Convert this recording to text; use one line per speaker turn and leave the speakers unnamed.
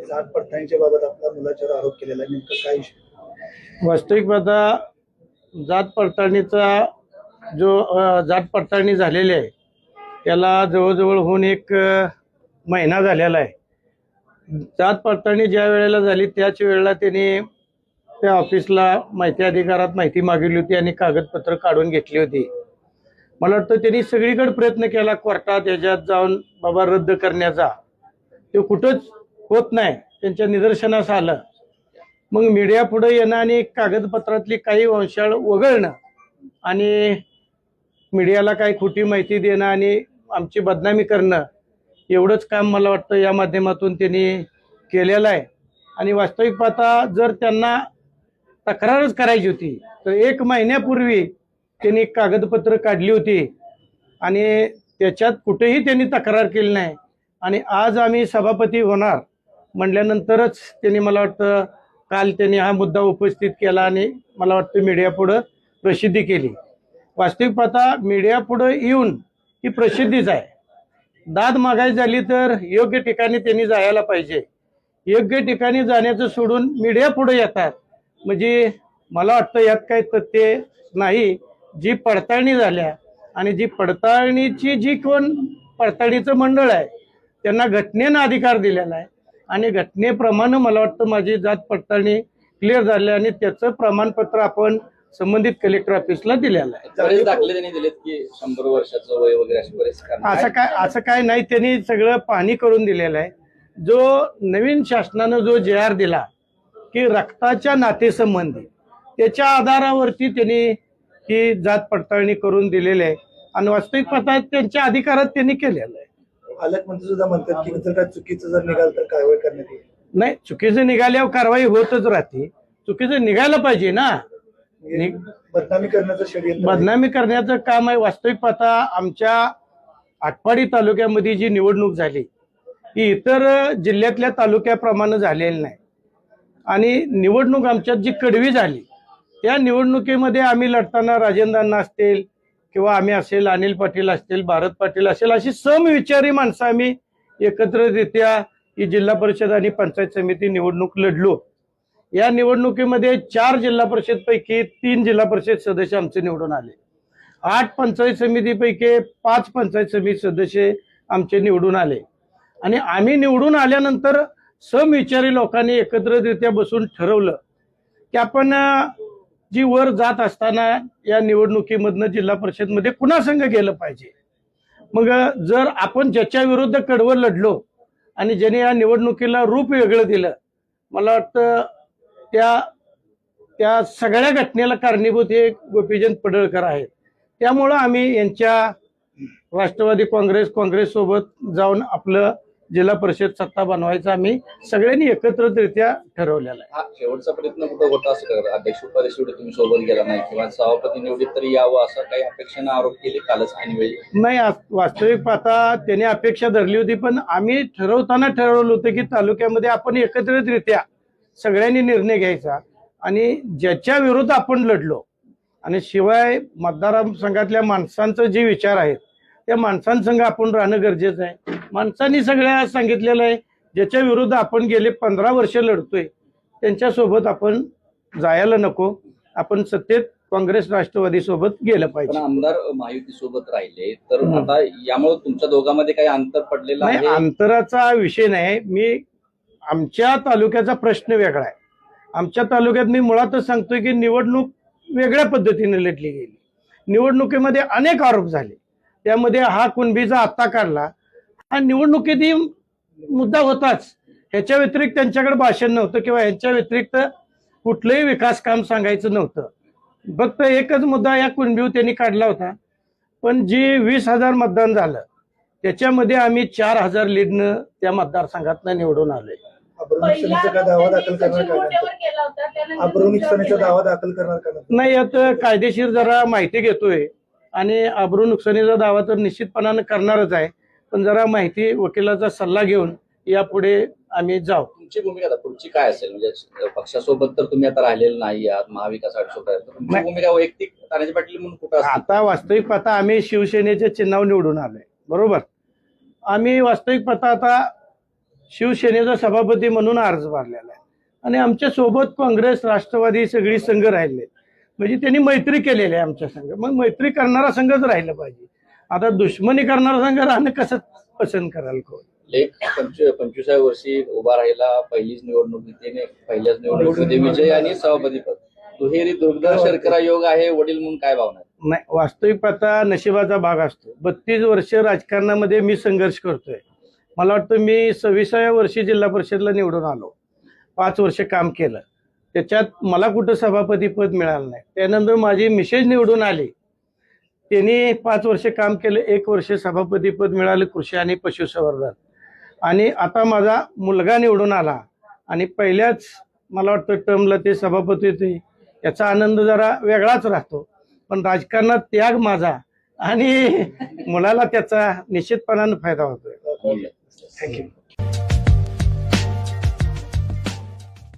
जात पडताळणीच्या बाबत आपला मुलाच्यावर आरोप केलेला आहे, नेमकं काय विषय?
वास्तविक पाहता जात पडताळणीचा जो जात पडताळणी झालेली आहे त्याला जवळजवळ होऊन एक महिना झालेला आहे. जात पडताळणी ज्या वेळेला झाली त्याच वेळेला त्यांनी त्या ऑफिसला माहिती अधिकारात माहिती मागितली होती आणि कागदपत्र काढून घेतली होती. मला वाटतं त्यांनी सगळीकडे प्रयत्न केला कोर्टात याच्यात जाऊन बाबा रद्द करण्याचा, ते कुठंच होत नाही, त्यांच्या निदर्शनास आलं. मग मीडिया पुढे येणं आणि कागदपत्रातली काही वंशाळ वगळणं आणि मीडियाला काही खोटी माहिती देणं आणि आमची बदनामी करणं एवढंच काम मला वाटतं या माध्यमातून त्यांनी केलेलं आहे. आणि वास्तविक पाहता जर त्यांना तक्रारच करायची होती तर 1 महिन्यापूर्वी त्यांनी कागदपत्र काढली होती आणि त्याच्यात कुठेही त्यांनी तक्रार केली नाही. आणि आज आम्ही सभापती होणार म्हटल्यानंतरच त्यांनी मला वाटतं काल त्यांनी हा मुद्दा उपस्थित केला आणि मला वाटतं मीडियापुढं प्रसिद्धी केली. वास्तविक पाहता मीडियापुढं येऊन ही प्रसिद्धीच आहे. दाद मागायची झाली तर योग्य ठिकाणी त्यांनी जायला पाहिजे. योग्य ठिकाणी जाण्याचं सोडून मीडिया पुढे येतात म्हणजे मला वाटतं यात काही तथ्य नाही. जी पडताळणी झाल्या आणि जी पडताळणीची जी कोण पडताळणीचं मंडळ आहे त्यांना घटनेनं अधिकार दिलेला आहे आणि घटनेप्रमाणे मला वाटतं माझी जात पडताळणी क्लिअर झाली आणि त्याचं प्रमाणपत्र आपण संबंधित कलेक्टर ऑफिसला दिलेलं आहे.
दाखले त्यांनी दिलेत की 100 वर्षाचं वय वगैरे अशी बरेच
असं काय नाही, त्यांनी सगळं पाहणी करून दिलेलं आहे. जो नवीन शासनानं जो JR दिला की रक्ताच्या नातेसंबंधी त्याच्या आधारावरती त्यांनी ही जात पडताळणी करून दिलेली आहे आणि वास्तविक पाहता त्यांच्या अधिकारात त्यांनी केलेलं आहे.
पालकमंत्री सुद्धा म्हणतात की जर काय चुकीचं जर निघाल तर कारवाई करण्यात येईल.
नाही, चुकीचं निघाल्यावर कारवाई होतच राहते. चुकीचं निघायला पाहिजे ना.
बदनामी करण्याचं षडयंत्र,
बदनामी करण्याचं काम आहे. वास्तविक पाहता आमच्या आटपाडी तालुक्यामध्ये जी निवडणूक झाली ही इतर जिल्ह्यातल्या तालुक्याप्रमाणे झालेली नाही आणि निवडणूक आमच्यात जी कडवी झाली त्या निवडणुकीमध्ये आम्ही लढताना राजेंद्र अण्णा असतील किंवा आम्ही असेल, अनिल पाटील असतील, भारत पाटील असेल, अशी समविचारी माणसं आम्ही एकत्रितरित्या ही जिल्हा परिषद आणि पंचायत समिती निवडणूक लढलो. या निवडणुकीमध्ये 4 जिल्हा परिषद पैकी 3 जिल्हा परिषद सदस्य आमचे निवडून आले. 8 पंचायत समितीपैकी 5 पंचायत समिती सदस्य आमचे निवडून आले आणि आम्ही निवडून आल्यानंतर समविचारी लोकांनी एकत्रितरित्या बसून ठरवलं की आपण जी वर जात असताना या निवडणुकीमधनं जिल्हा परिषदमध्ये कुणासंग गेलं पाहिजे. मग जर आपण ज्याच्या विरुद्ध कडवं लढलो आणि ज्याने या निवडणुकीला रूप वेगळं दिलं, मला वाटतं त्या सगळ्या घटनेला कारणीभूत हे गोपीचंद पडळकर आहेत. त्यामुळं आम्ही यांच्या राष्ट्रवादी काँग्रेस सोबत जाऊन आपलं जिल्हा परिषद सत्ता बनवायचा आम्ही सगळ्यांनी एकत्रितरित्या ठरवलेला आहे.
हा शेवटचा प्रयत्न कुठं होता असं अध्यक्ष उपाध्यक्ष तुम्ही सोबत गेला नाही किंवा सभापती निवडीत तरी यावं असं काही अपेक्षेनं आरोप केले कालच ऐनवेळी?
नाही, वास्तविक पाहता त्याने अपेक्षा धरली होती पण आम्ही ठरवताना ठरवलं होतं की तालुक्यामध्ये आपण एकत्रितरित्या सगळ्यांनी निर्णय घ्यायचा आणि ज्याच्या विरुद्ध आपण लढलो आणि शिवाय मतदारसंघातल्या माणसांचं जे विचार आहेत त्या माणसांसंग आपण राहणं गरजेचं आहे. माणसांनी सगळ्या सांगितलेलं आहे ज्याच्या विरुद्ध आपण गेले 15 वर्ष लढतोय त्यांच्यासोबत आपण जायला नको, आपण सत्तेत काँग्रेस राष्ट्रवादी सोबत गेलं पाहिजे.
आमदार महायुती सोबत राहिले तर आता यामुळे तुमच्या दोघांमध्ये काही अंतर पडलेलं आहे?
नाही, अंतराचा विषय नाही. आमच्या तालुक्याचा प्रश्न वेगळा आहे. आमच्या तालुक्यात मी मुळातच सांगतोय की निवडणूक वेगळ्या पद्धतीने लढली गेली. निवडणुकीमध्ये अनेक आरोप झाले, त्यामध्ये हा कुणबीचा आत्ता काढला हा निवडणुकीतही मुद्दा होताच. ह्याच्या व्यतिरिक्त त्यांच्याकडे भाषण नव्हतं किंवा ह्याच्या व्यतिरिक्त कुठलंही विकास काम सांगायचं नव्हतं. फक्त एकच मुद्दा या कुणबीवर त्यांनी काढला होता. पण जी 20,000 मतदान झालं त्याच्यामध्ये आम्ही 4,000 लीडनं त्या मतदारसंघातनं निवडून आलोय.
दावा दाखल करणार का?
नाही, आता कायदेशीर जरा माहिती घेतोय आणि अब्रू नुकसानीचा दावा तर निश्चितपणानं करणारच आहे, पण जरा माहिती वकिलाचा सल्ला घेऊन यापुढे आम्ही जाऊ.
तुमची भूमिका आता पुढची काय असेल? म्हणजे पक्षासोबत तर तुम्ही आता राहिलेलं नाही आहात, महाविकास आघाडीसोबत, तुमची भूमिका वैयक्तिक तानाजी पाटील म्हणून कुठं असते?
आता वास्तविक पाहता आम्ही शिवसेनेच्या चिन्हावर निवडून आलोय, बरोबर. आम्ही वास्तविक पाहता आता शिवसेनेचा सभापती म्हणून अर्ज भरलेला आहे आणि आमच्या सोबत काँग्रेस राष्ट्रवादी सगळी संघ राहिले, म्हणजे त्यांनी मैत्री केलेली आहे आमच्या संघ. मग मैत्री करणारा संघच राहिला पाहिजे. आता दुश्मनी करणारा संघ राहणं कसं पसंत कराल कोण?
लेख 25व्या वर्षी उभा राहिला, पहिलीच निवडणुकीने पहिल्याच निवडणुकीमध्ये विजय आणि सभापतीपद. दुहेरी दुर्धर शर्करा योग आहे, वडील म्हणून काय भावना आहे?
नाही, वास्तविक पाहता नशिबाचा भाग असतो. 32 वर्ष राजकारणामध्ये मी संघर्ष करतोय. मला वाटतं मी 26व्या वर्षी जिल्हा परिषदला निवडून आलो, 5 वर्ष काम केलं, त्याच्यात मला कुठं सभापतीपद मिळालं नाही. त्यानंतर माझी मिसेस निवडून आली, त्यांनी 5 वर्ष काम केलं, 1 वर्ष सभापतीपद मिळालं कृषी आणि पशुसंवर्धन. आणि आता माझा मुलगा निवडून आला आणि पहिल्याच मला वाटतं टर्मला ते सभापती होते. याचा आनंद जरा वेगळाच राहतो. पण राजकारणात त्याग माझा आणि मुलाला त्याचा निश्चितपणानं फायदा होतोय.
थँक्यू.